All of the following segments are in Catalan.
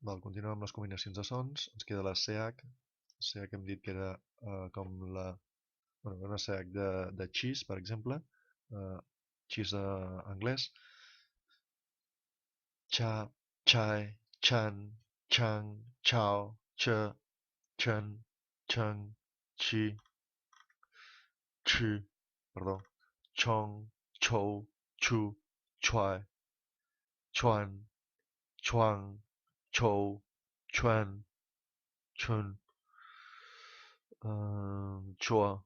Continuem amb les combinacions de sons. Ens queda la CH. CH hem dit que era com la... Bueno, una CH de cheese, per exemple. Cheese anglès. Cha, chai, chan, chang, chao, che, chen, cheng, chi, chi, perdó, chong, chou, chu, chuai, chuan, chuang, chou, chuan, chun, chua,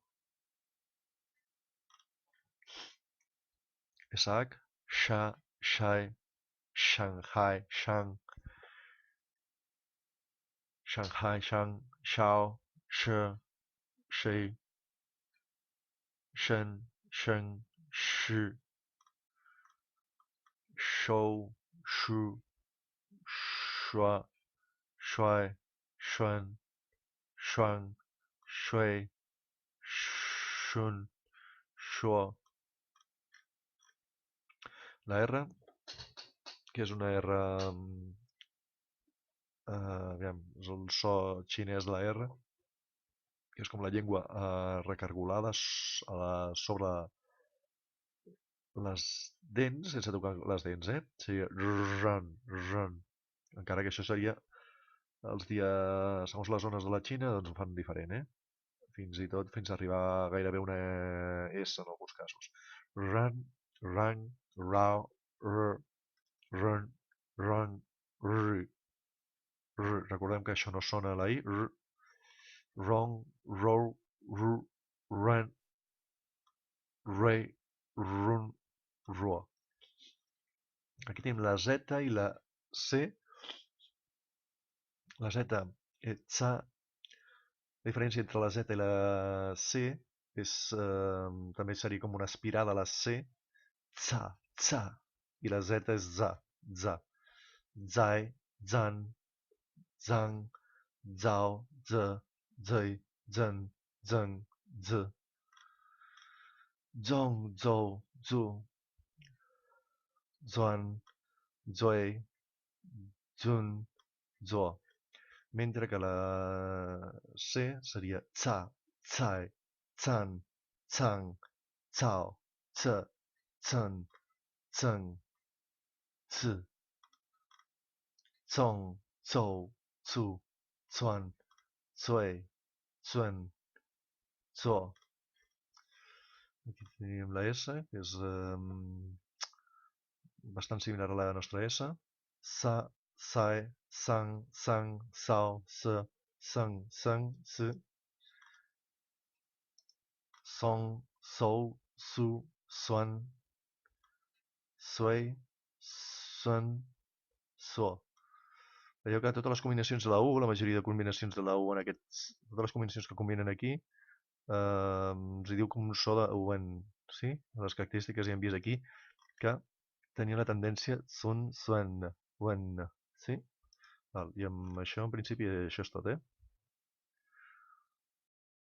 Isaac, sha, shai, Shanghai, shang, Shanghai, shang, shao, shi, shi, shen, sheng, shi, shou, shu, shua, shuai, shun, shuang, shui, shun, shua. La R, que és una R, aviam, és el so xinès de la R, que és com la llengua recargolada sobre les dents, sense tocar les dents, seria run, run. Encara que això seria segons les zones de la Xina, doncs ho fan diferent, fins i tot fins a arribar a gairebé una S en alguns casos. Run, run, rau, run, run, r. Recordem que això no sona a la I. Wrong, row, run, ray, run, rua. Aquí tenim la Z i la C. La Z és la diferència entre la Z i la C és, també seria com una aspirada a la C. Tsa, tsa. I la Z és za, za. Zai, zan, zang, zao, ze, zei, zen, zeng, z. Zong, zou, zu. Zuan, zoe, zun, zo. Mentre que la C seria tsa, tsai, tsan, tsang, tsao, tse, tsen, tseng, tsi, tsong, tsou, tsu, tsuan, tsui, tsuen, tso. Aquí tenim la S, que és bastant similar a la nostra S. Sa, sai, sang, sang, sao, se, seng, seng, si. Song, sou, su, suan, sui, sun, so. Veieu que totes les combinacions de la U, la majoria de combinacions de la U totes les combinacions que combinen aquí, ens hi diu com un so de UN, sí? Les característiques ja hem vist aquí que tenia la tendència sun, suen, wen, sí? I amb això, en principi, això és tot,